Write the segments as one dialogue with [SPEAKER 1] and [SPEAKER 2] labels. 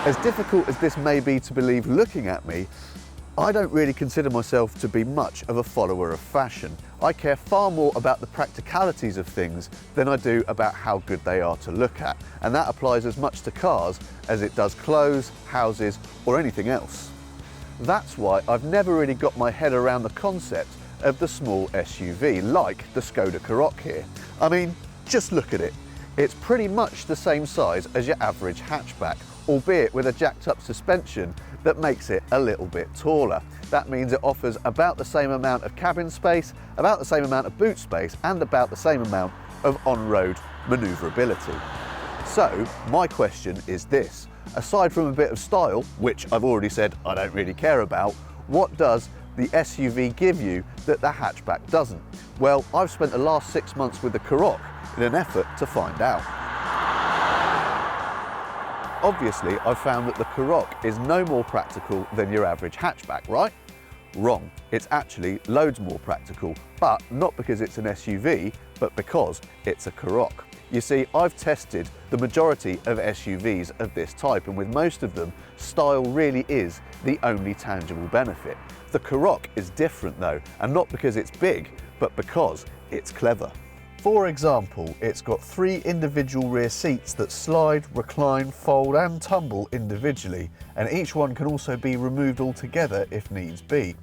[SPEAKER 1] As difficult as this may be to believe looking at me, I don't really consider myself to be much of a follower of fashion. I care far more about the practicalities of things than I do about how good they are to look at. And that applies as much to cars as it does clothes, houses, or anything else. That's why I've never really got my head around the concept of the small SUV, like the Skoda Karoq here. I mean, just look at it. It's pretty much the same size as your average hatchback, albeit with a jacked up suspension that makes it a little bit taller. That means it offers about the same amount of cabin space, about the same amount of boot space, and about the same amount of on-road manoeuvrability. So my question is this: aside from a bit of style, which I've already said I don't really care about, what does the SUV give you that the hatchback doesn't? Well, I've spent the last 6 months with the Karoq in an effort to find out. Obviously, I've found that the Karoq is no more practical than your average hatchback, right? Wrong. It's actually loads more practical, but not because it's an SUV, but because it's a Karoq. You see, I've tested the majority of SUVs of this type, and with most of them, style really is the only tangible benefit. The Karoq is different though, and not because it's big, but because it's clever. For example, it's got 3 individual rear seats that slide, recline, fold and tumble individually, and each one can also be removed altogether if needs be.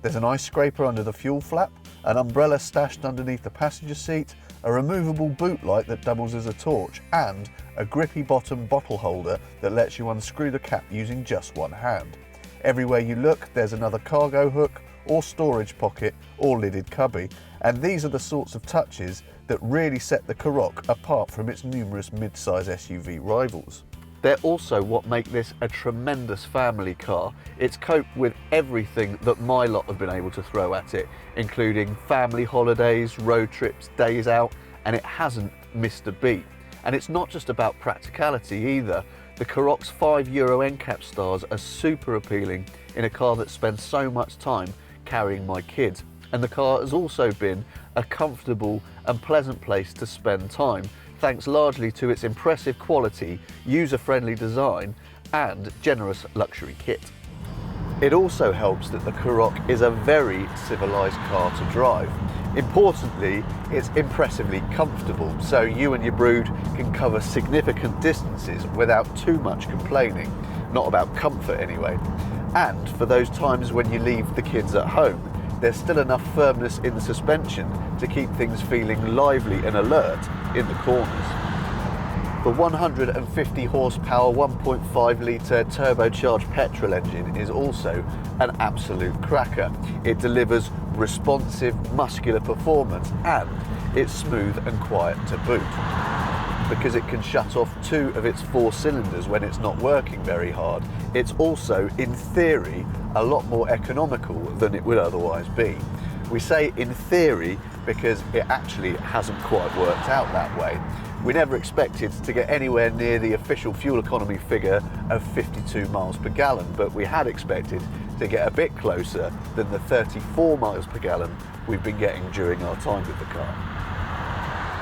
[SPEAKER 1] There's an ice scraper under the fuel flap, an umbrella stashed underneath the passenger seat, a removable boot light that doubles as a torch, and a grippy bottom bottle holder that lets you unscrew the cap using just one hand. Everywhere you look, there's another cargo hook or storage pocket or lidded cubby, and these are the sorts of touches that really set the Karoq apart from its numerous mid-size SUV rivals. They're also what make this a tremendous family car. It's coped with everything that my lot have been able to throw at it, including family holidays, road trips, days out, and it hasn't missed a beat. And it's not just about practicality either. The Karoq's €5 NCAP stars are super appealing in a car that spends so much time carrying my kids. And the car has also been a comfortable and pleasant place to spend time, thanks largely to its impressive quality, user-friendly design and generous luxury kit. It also helps that the Karoq is a very civilised car to drive. Importantly, it's impressively comfortable, so you and your brood can cover significant distances without too much complaining. Not about comfort anyway. And for those times when you leave the kids at home, there's still enough firmness in the suspension to keep things feeling lively and alert in the corners. The 150 horsepower 1.5 litre turbocharged petrol engine is also an absolute cracker. It delivers responsive, muscular performance, and it's smooth and quiet to boot, because it can shut off 2 of its 4 cylinders when it's not working very hard. It's also, in theory, a lot more economical than it would otherwise be. We say in theory because it actually hasn't quite worked out that way. We never expected to get anywhere near the official fuel economy figure of 52 miles per gallon, but we had expected to get a bit closer than the 34 miles per gallon we've been getting during our time with the car.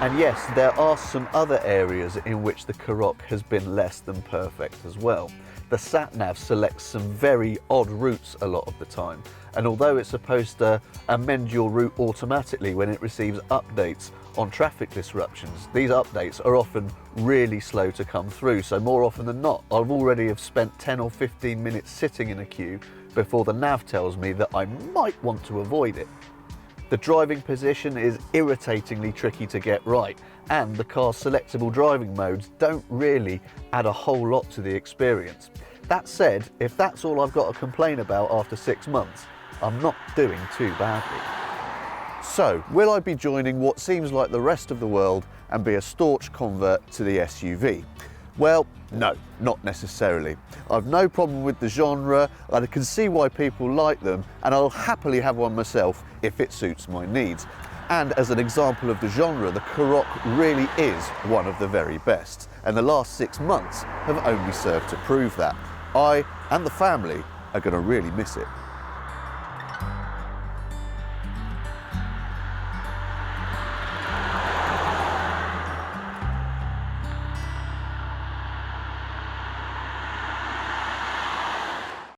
[SPEAKER 1] And yes, there are some other areas in which the Karoq has been less than perfect as well. The sat-nav selects some very odd routes a lot of the time, and although it's supposed to amend your route automatically when it receives updates on traffic disruptions, these updates are often really slow to come through, so more often than not I've already have spent 10 or 15 minutes sitting in a queue before the nav tells me that I might want to avoid it. The driving position is irritatingly tricky to get right, and the car's selectable driving modes don't really add a whole lot to the experience. That said, if that's all I've got to complain about after 6 months, I'm not doing too badly. So, will I be joining what seems like the rest of the world and be a staunch convert to the SUV? Well, no, not necessarily. I've no problem with the genre, I can see why people like them, and I'll happily have one myself if it suits my needs. And as an example of the genre, the Karoq really is one of the very best, and the last 6 months have only served to prove that. I and the family are going to really miss it.